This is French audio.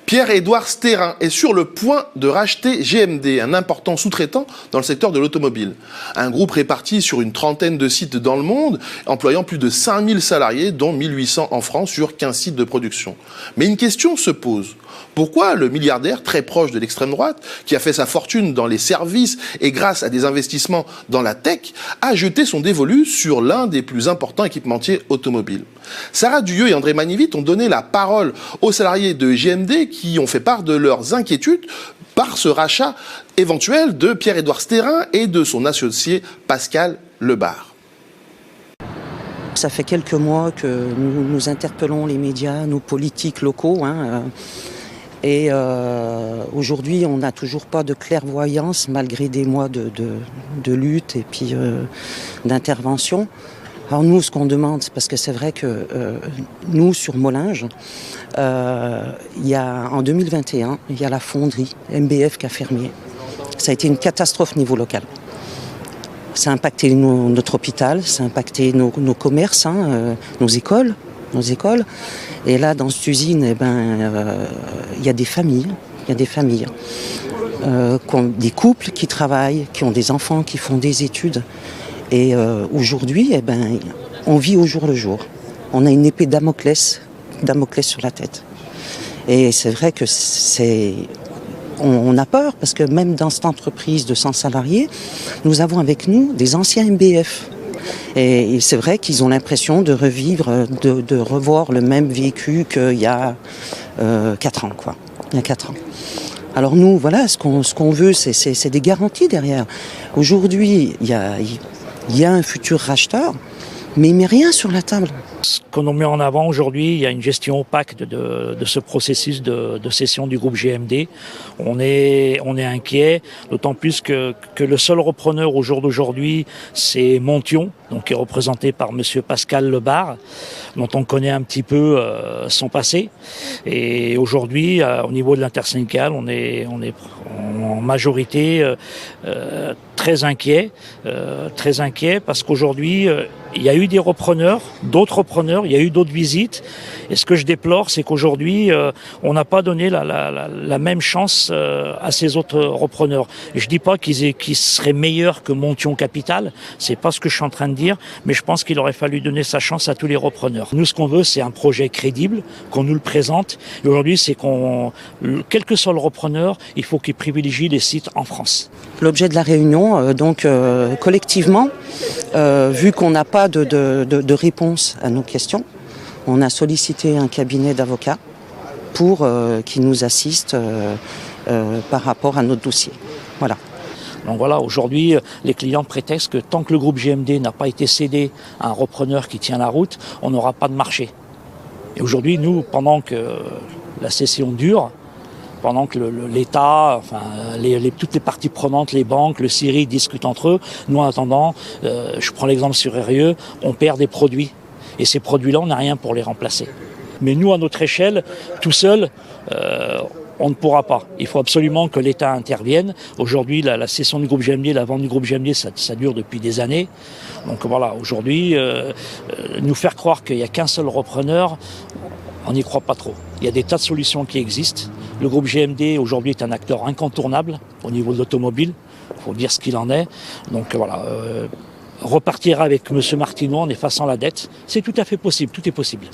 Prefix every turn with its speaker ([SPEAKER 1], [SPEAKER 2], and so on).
[SPEAKER 1] Pierre-Édouard Stérin est sur le point de racheter GMD, un important sous-traitant dans le secteur de l'automobile. Un groupe réparti sur une trentaine de sites dans le monde, employant plus de 5000 salariés, dont 1800 en France, sur 15 sites de production. Mais une question se pose. Pourquoi le milliardaire très proche de l'extrême droite, qui a fait sa fortune dans les services et grâce à des investissements dans la tech, a jeté son dévolu sur l'un des plus importants équipementiers automobiles? Sarah Duyeux et André Manivit ont donné la parole aux salariés de GMD qui ont fait part de leurs inquiétudes par ce rachat éventuel de Pierre-Édouard Stérin et de son associé Pascal Lebard.
[SPEAKER 2] Ça fait quelques mois que nous interpellons les médias, nos politiques locaux. Et aujourd'hui, on n'a toujours pas de clairvoyance, malgré des mois de lutte et puis d'intervention. Alors nous, ce qu'on demande, c'est parce que c'est vrai que nous, sur Mollinges, en 2021, il y a la fonderie MBF qui a fermé. Ça a été une catastrophe au niveau local. Ça a impacté notre hôpital, ça a impacté nos commerces, nos écoles. Et là, dans cette usine, il y a des familles. Des couples qui travaillent, qui ont des enfants, qui font des études. Et aujourd'hui, on vit au jour le jour. On a une épée Damoclès sur la tête. Et c'est vrai que on a peur, parce que même dans cette entreprise de 100 salariés, nous avons avec nous des anciens MBF. Et c'est vrai qu'ils ont l'impression de revivre, de revoir le même vécu qu'il y a 4 ans, quoi. Il y a 4 ans. Alors nous, voilà, ce qu'on veut, c'est des garanties derrière. Aujourd'hui, il y a un futur racheteur, mais il ne met rien sur la table.
[SPEAKER 3] Ce qu'on met en avant aujourd'hui, il y a une gestion opaque de ce processus de cession du groupe GMD. On est inquiet, d'autant plus que le seul repreneur au jour d'aujourd'hui, c'est Montion, donc qui est représenté par monsieur Pascal Lebard, dont on connaît un petit peu son passé. Et aujourd'hui, au niveau de l'intersyndicale, on est en majorité très inquiet parce qu'aujourd'hui, il y a eu des repreneurs, d'autres repreneurs, il y a eu d'autres visites. Et ce que je déplore, c'est qu'aujourd'hui, on n'a pas donné la même chance à ces autres repreneurs. Et je dis pas qu'ils seraient meilleurs que Montion Capital, c'est pas ce que je suis en train de dire, mais je pense qu'il aurait fallu donner sa chance à tous les repreneurs. Nous, ce qu'on veut, c'est un projet crédible, qu'on nous le présente. Et aujourd'hui, c'est quel que soit le repreneur, il faut qu'il privilégie les sites en France.
[SPEAKER 2] L'objet de la réunion, collectivement, vu qu'on n'a pas de réponse à nos questions, on a sollicité un cabinet d'avocats pour qui nous assiste par rapport à notre dossier. Voilà.
[SPEAKER 3] Donc voilà, aujourd'hui, les clients prétextent que tant que le groupe GMD n'a pas été cédé à un repreneur qui tient la route, on n'aura pas de marché. Et aujourd'hui, nous, pendant que la cession dure, pendant que l'État, toutes les parties prenantes, les banques, le CIRI discutent entre eux, nous en attendant, je prends l'exemple sur RIE, on perd des produits. Et ces produits-là, on n'a rien pour les remplacer. Mais nous, à notre échelle, tout seul, on ne pourra pas. Il faut absolument que l'État intervienne. Aujourd'hui, la cession du groupe GMD, la vente du groupe GMD, ça dure depuis des années. Donc voilà, aujourd'hui, nous faire croire qu'il n'y a qu'un seul repreneur, on n'y croit pas trop. Il y a des tas de solutions qui existent. Le groupe GMD, aujourd'hui, est un acteur incontournable au niveau de l'automobile. Il faut dire ce qu'il en est. Donc voilà, repartir avec M. Martineau en effaçant la dette, c'est tout à fait possible, tout est possible.